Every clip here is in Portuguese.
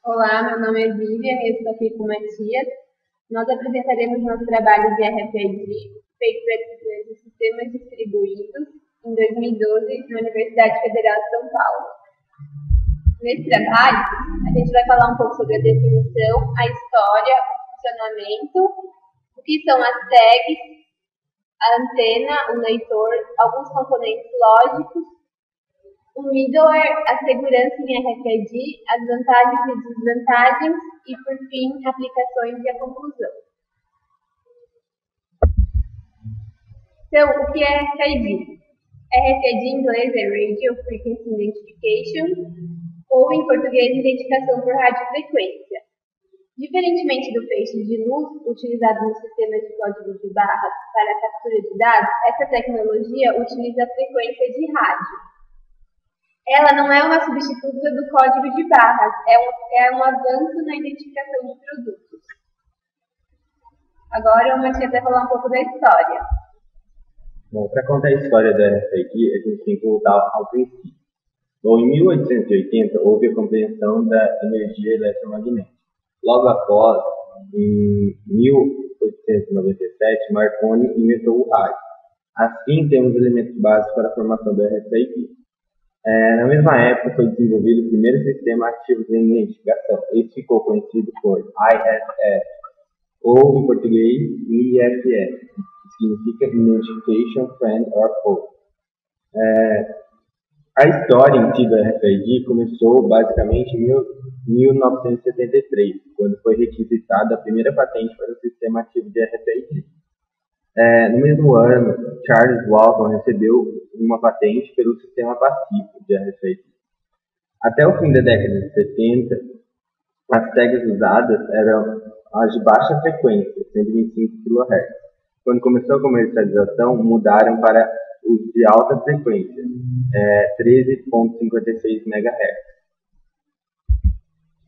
Olá, meu nome é Vivian e estou aqui com o Matias. Nós apresentaremos nosso trabalho de RFID, feito para desenvolver de sistemas distribuídos, em 2012, na Universidade Federal de São Paulo. Nesse trabalho, a gente vai falar um pouco sobre a definição, a história, o funcionamento, o que são as tags, a antena, o leitor, alguns componentes lógicos, o middleware, a segurança em RFID, as vantagens e desvantagens e, por fim, aplicações e a conclusão. Então, o que é RFID? RFID em inglês é Radio Frequency Identification, ou em português, identificação por radiofrequência. Diferentemente do feixe de luz utilizado nos sistemas de código de barras para a captura de dados, essa tecnologia utiliza a frequência de rádio. Ela não é uma substituta do código de barras, é um avanço na identificação de produtos. Agora o Matias vai falar um pouco da história. Bom, para contar a história da RFID, a gente tem que voltar ao princípio. Bom, em 1880, houve a compreensão da energia eletromagnética. Logo após, em 1897, Marconi inventou o rádio. Assim, temos elementos básicos para a formação da RFID. Na mesma época, foi desenvolvido o primeiro sistema ativo de identificação. Esse ficou conhecido por ISS, ou, em português, IFS, que significa Identification Friend or Foe. A história em si da RFID começou basicamente em 1973, quando foi requisitada a primeira patente para o sistema ativo de RFID. No mesmo ano, Charles Walton recebeu uma patente pelo sistema passivo de RFID. Até o fim da década de 70, as tags usadas eram as de baixa frequência, 125 kHz. Quando começou a comercialização, mudaram para os de alta frequência, 13,56 MHz.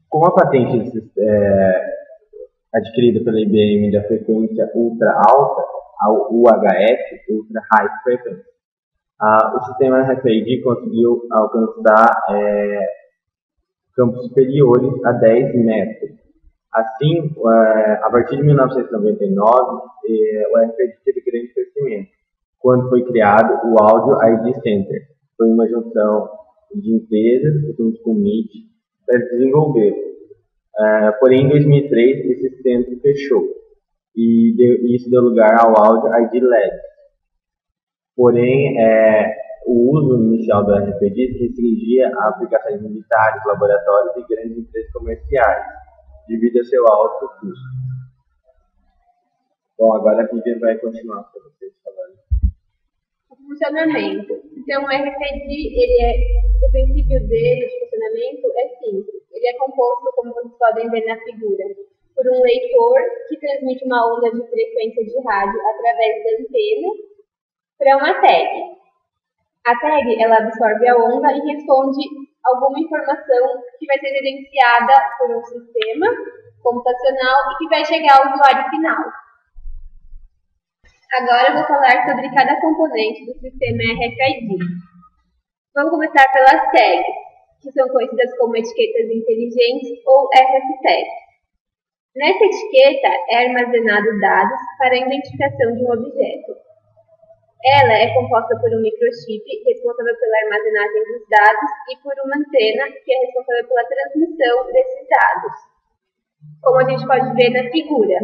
Com a patente adquirida pela IBM da frequência ultra alta, ao UHF, Ultra High Frequency, o sistema RFID conseguiu alcançar campos superiores a 10 metros. Assim, a partir de 1999, o RFID teve grande crescimento, quando foi criado o Audio ID Center. Foi uma junção de empresas, junto com o MIT, para desenvolver. Porém, em 2003, esse centro fechou. E isso deu lugar ao Audio ID Lab. Porém, o uso inicial do RFID se restringia a aplicações militares, laboratórios e grandes empresas comerciais, devido ao seu alto custo. Bom, agora a Vivian vai continuar para vocês falarem. O funcionamento. Então, o RFID, o princípio dele de funcionamento é simples. Ele é composto, como vocês podem ver na figura, por um leitor que transmite uma onda de frequência de rádio através da antena para uma tag. A tag ela absorve a onda e responde alguma informação que vai ser gerenciada por um sistema computacional e que vai chegar ao usuário final. Agora eu vou falar sobre cada componente do sistema RFID. Vamos começar pelas tags, que são conhecidas como etiquetas inteligentes ou RFTags. Nessa etiqueta é armazenado dados para a identificação de um objeto. Ela é composta por um microchip, responsável pela armazenagem dos dados, e por uma antena, que é responsável pela transmissão desses dados, como a gente pode ver na figura.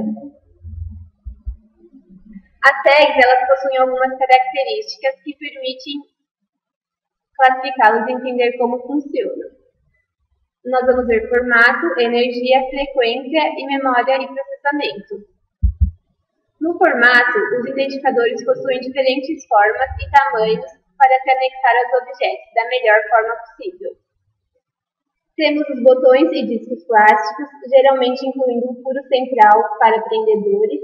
As tags elas possuem algumas características que permitem classificá-los e entender como funcionam. Nós vamos ver formato, energia, frequência e memória e processamento. No formato, os identificadores possuem diferentes formas e tamanhos para se anexar aos objetos da melhor forma possível. Temos os botões e discos plásticos, geralmente incluindo um furo central para prendedores.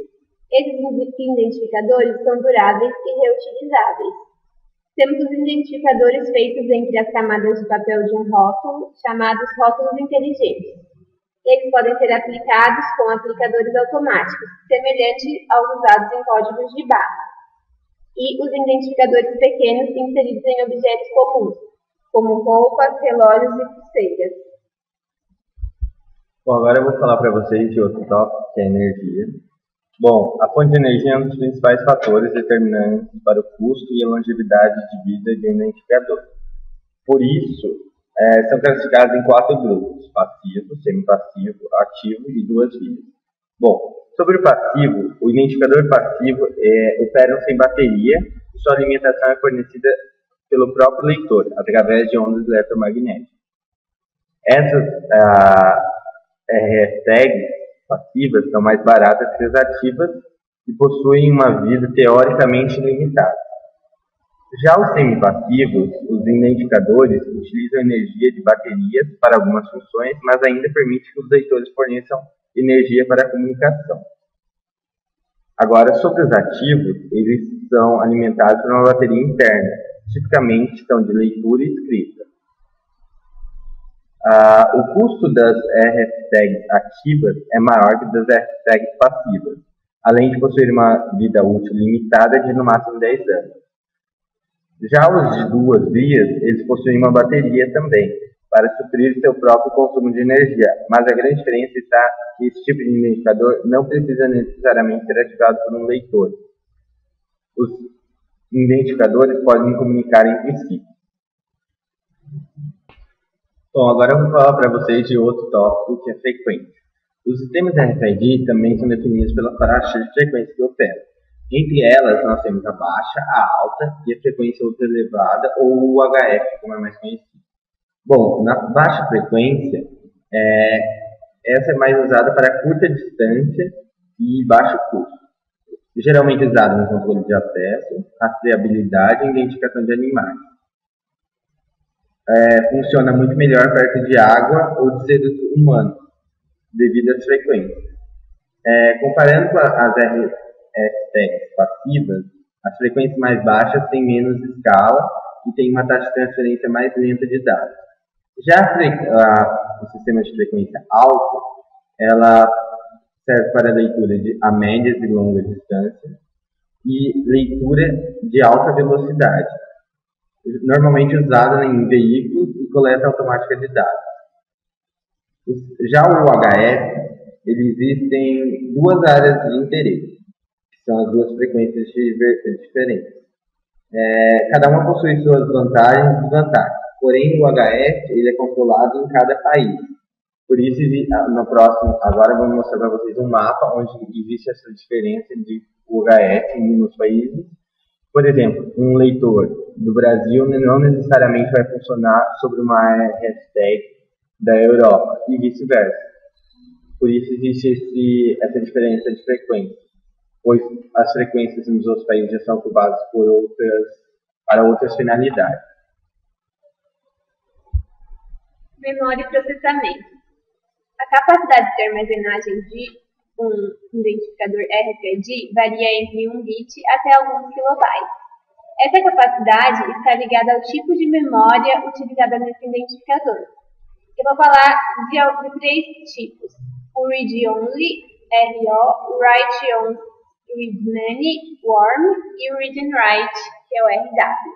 Esses identificadores são duráveis e reutilizáveis. Temos os identificadores feitos entre as camadas de papel de um rótulo, chamados rótulos inteligentes. Eles podem ser aplicados com aplicadores automáticos, semelhante aos usados em códigos de barra. E os identificadores pequenos inseridos em objetos comuns, como roupas, relógios e pulseiras. Bom, agora eu vou falar para vocês de outro tópico, que é a energia. Bom, a fonte de energia é um dos principais fatores determinantes para o custo e a longevidade de vida de um identificador. Por isso, são classificados em 4 grupos: passivo, semipassivo, ativo e duas vias. Bom, sobre o passivo, o identificador passivo opera sem bateria e sua alimentação é fornecida pelo próprio leitor, através de ondas eletromagnéticas. Essas tags passivas são mais baratas que as ativas e possuem uma vida teoricamente limitada. Já os semipassivos, os identificadores, utilizam energia de baterias para algumas funções, mas ainda permite que os leitores forneçam energia para a comunicação. Agora, sobre os ativos, eles são alimentados por uma bateria interna, tipicamente são de leitura e escrita. O custo das RF-tags ativas é maior que das RF-tags passivas, além de possuir uma vida útil limitada de no máximo 10 anos. Já os de duas vias, eles possuem uma bateria também, para suprir seu próprio consumo de energia, mas a grande diferença está que esse tipo de identificador não precisa necessariamente ser ativado por um leitor. Os identificadores podem comunicar entre si. Bom, agora eu vou falar para vocês de outro tópico, que é frequência. Os sistemas RFID também são definidos pela faixa de frequência que operam. Entre elas, nós temos a baixa, a alta e a frequência ultra elevada, ou o HF, como é mais conhecido. Bom, na baixa frequência, essa é mais usada para curta distância e baixo custo. Geralmente usada no controle de acesso, rastreabilidade e identificação de animais. Funciona muito melhor perto de água ou de seres humanos, devido às frequências. Comparando com as RF-tags passivas, as frequências mais baixas têm menos escala e têm uma taxa de transferência mais lenta de dados. Já o sistema de frequência alta, ela serve para leitura a médias e longas distâncias e leitura de alta velocidade, normalmente usada em veículos e coleta automática de dados. Já o UHF, existem duas áreas de interesse, que são as duas frequências diferentes. Cada uma possui suas vantagens e desvantagens, porém o UHF ele é controlado em cada país. Por isso, no próximo, agora eu vou mostrar para vocês um mapa onde existe essa diferença de UHF nos países. Por exemplo, um leitor do Brasil não necessariamente vai funcionar sobre uma hashtag da Europa e vice-versa. Por isso existe essa diferença de frequência, pois as frequências nos outros países já são ocupadas para outras finalidades. Memória e processamento. A capacidade de armazenagem de um identificador RFID varia entre 1 bit até alguns kilobytes. Essa capacidade está ligada ao tipo de memória utilizada nesse identificador. Eu vou falar de 3 tipos: o read-only, RO, write-only, read-many, WORM, e o read-and-write, que é o RW.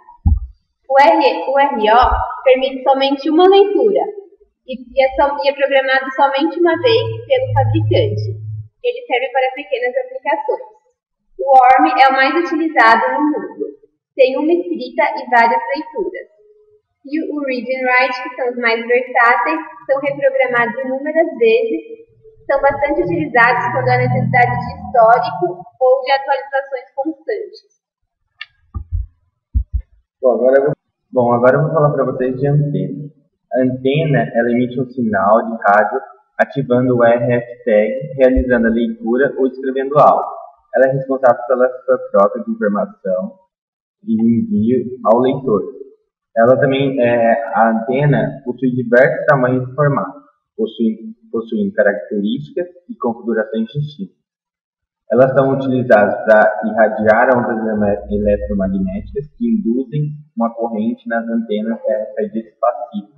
O RO permite somente uma leitura e é programado somente uma vez pelo fabricante. Ele serve para pequenas aplicações. O WORM é o mais utilizado no mundo. Tem uma escrita e várias leituras. E o Read and Write, que são os mais versáteis, são reprogramados inúmeras vezes, são bastante utilizados quando há necessidade de histórico ou de atualizações constantes. Agora eu vou falar para vocês de antena. A antena, ela emite um sinal de rádio ativando o RF-tag, realizando a leitura ou escrevendo áudio. Ela é responsável pela sua troca de informação e envio ao leitor. Ela também, a antena possui diversos tamanhos e formatos, possuindo características e configurações distintas. Elas são utilizadas para irradiar ondas eletromagnéticas que induzem uma corrente nas antenas RFID passivas.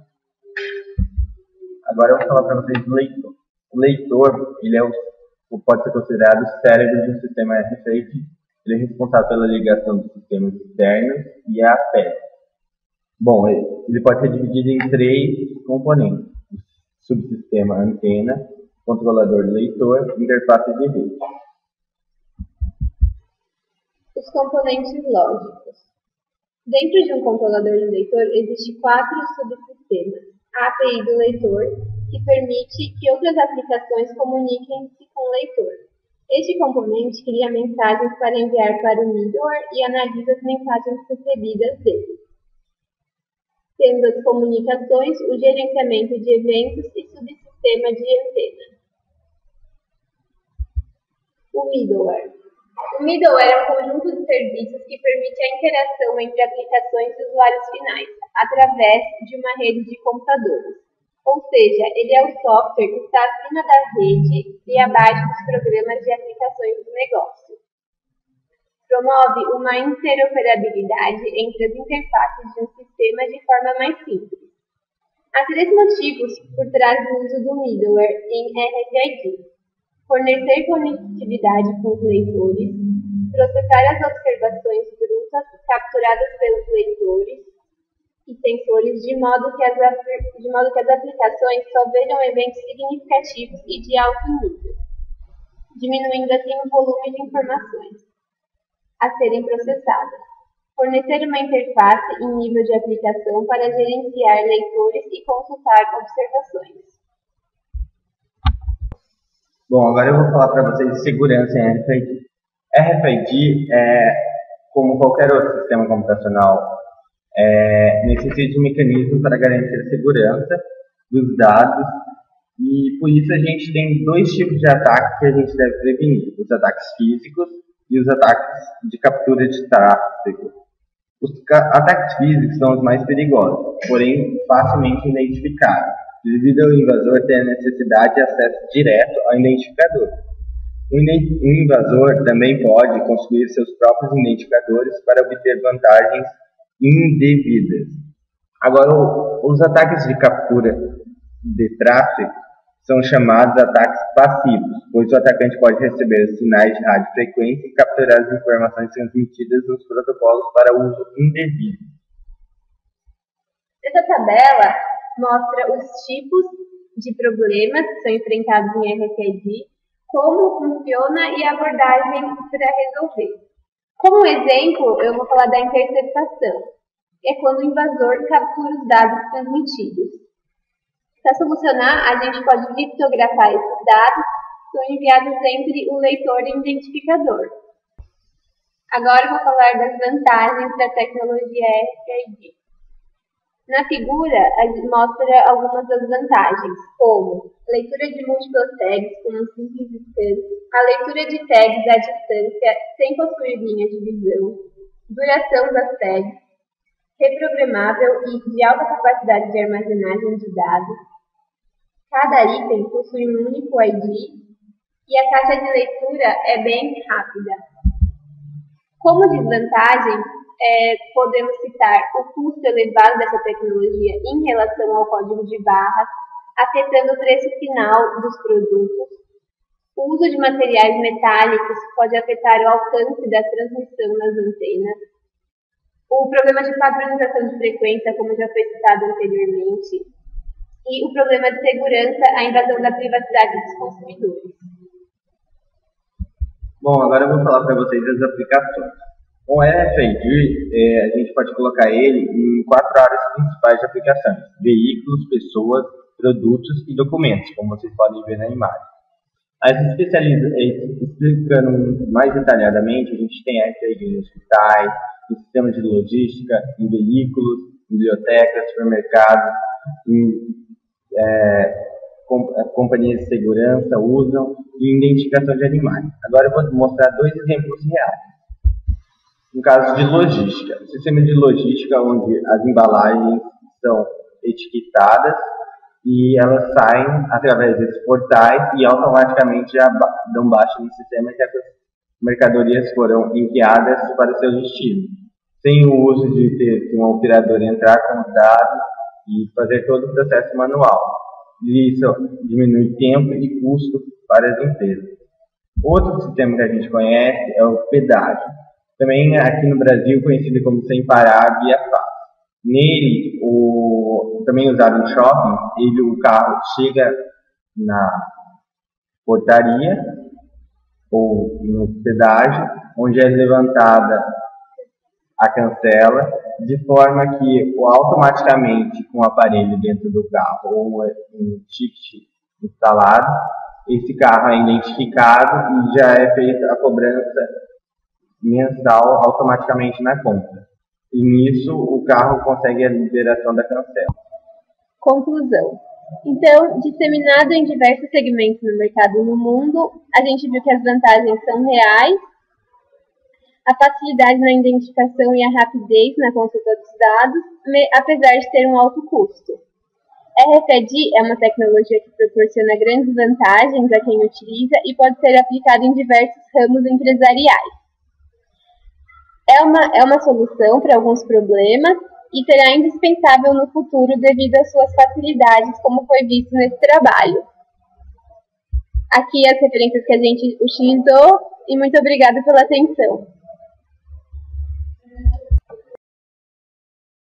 Agora eu vou falar para vocês do leitor. O leitor, ele pode ser considerado o cérebro do sistema RFID. Ele é responsável pela ligação dos sistemas externos e a peça. Bom, ele pode ser dividido em 3 componentes: o subsistema antena, controlador de leitor, interface de rede. Os componentes lógicos. Dentro de um controlador de leitor, existem 4 subsistemas. A API do leitor, que permite que outras aplicações comuniquem-se com o leitor. Este componente cria mensagens para enviar para o middleware e analisa as mensagens recebidas dele. Temos as comunicações, o gerenciamento de eventos e subsistema de antena. O middleware. O middleware é um conjunto de serviços que permite a interação entre aplicações e usuários finais, através de uma rede de computadores. Ou seja, ele é o software que está acima da rede e abaixo dos programas de aplicações do negócio. Promove uma interoperabilidade entre as interfaces de um sistema de forma mais simples. Há 3 motivos por trás do uso do middleware em RFID: fornecer conectividade com os leitores, processar as observações brutas capturadas pelos leitores e sensores de modo que as aplicações só vejam eventos significativos e de alto nível, diminuindo assim o volume de informações a serem processadas. Fornecer uma interface em nível de aplicação para gerenciar leitores e consultar observações. Bom, agora eu vou falar para vocês de segurança em RFID. RFID, como qualquer outro sistema computacional, necessita de um mecanismo para garantir a segurança dos dados, e por isso a gente tem 2 tipos de ataques que a gente deve prevenir: os ataques físicos e os ataques de captura de tráfego. Os ataques físicos são os mais perigosos, porém facilmente identificados, devido ao invasor ter a necessidade de acesso direto ao identificador. O invasor também pode construir seus próprios identificadores para obter vantagens indevidas. Agora, os ataques de captura de tráfego são chamados ataques passivos, pois o atacante pode receber sinais de radiofrequência e capturar as informações transmitidas nos protocolos para uso indevido. Essa tabela mostra os tipos de problemas que são enfrentados em RFID, como funciona e a abordagem para resolver. Como exemplo, eu vou falar da interceptação, que é quando o invasor captura os dados transmitidos. Para solucionar, a gente pode criptografar esses dados, que são enviados entre o leitor e o identificador. Agora eu vou falar das vantagens da tecnologia RFID. Na figura, mostra algumas das vantagens, como leitura de múltiplas tags com um simples scan, a leitura de tags à distância sem possuir linha de visão, duração das tags, reprogramável e de alta capacidade de armazenagem de dados. Cada item possui um único ID e a taxa de leitura é bem rápida. Como desvantagem, podemos citar o custo elevado dessa tecnologia em relação ao código de barras, afetando o preço final dos produtos. O uso de materiais metálicos pode afetar o alcance da transmissão nas antenas. O problema de padronização de frequência, como já foi citado anteriormente. E o problema de segurança, a invasão da privacidade dos consumidores. Bom, agora eu vou falar para vocês das aplicações. O RFID, a gente pode colocar ele em 4 áreas principais de aplicações: veículos, pessoas, produtos e documentos, como vocês podem ver na imagem. Explicando mais detalhadamente, a gente tem RFID em hospitais, em sistemas de logística, em veículos, em bibliotecas, supermercados, companhias de segurança usam, e identificação de animais. Agora eu vou mostrar 2 exemplos reais. No caso de logística, o sistema de logística onde as embalagens são etiquetadas e elas saem através desses portais e automaticamente já dão baixa no sistema que essas mercadorias foram enviadas para o seu destino, sem o uso de ter um operador entrar com os dados e fazer todo o processo manual. E isso diminui tempo e custo para as empresas. Outro sistema que a gente conhece é o pedágio, também aqui no Brasil conhecido como sem parar via fácil. Nele, também usado em shopping, o carro chega portaria ou no pedágio, onde é levantada a cancela, de forma que automaticamente com o aparelho dentro do carro ou um ticket instalado, esse carro é identificado e já é feita a cobrança mensal automaticamente na conta. E nisso o carro consegue a liberação da cancela. Conclusão. Então, disseminado em diversos segmentos no mercado no mundo, a gente viu que as vantagens são reais, a facilidade na identificação e a rapidez na consulta dos dados, apesar de ter um alto custo. RFID é uma tecnologia que proporciona grandes vantagens a quem utiliza e pode ser aplicada em diversos ramos empresariais. É uma solução para alguns problemas e será indispensável no futuro devido às suas facilidades, como foi visto nesse trabalho. Aqui as referências que a gente utilizou e muito obrigada pela atenção.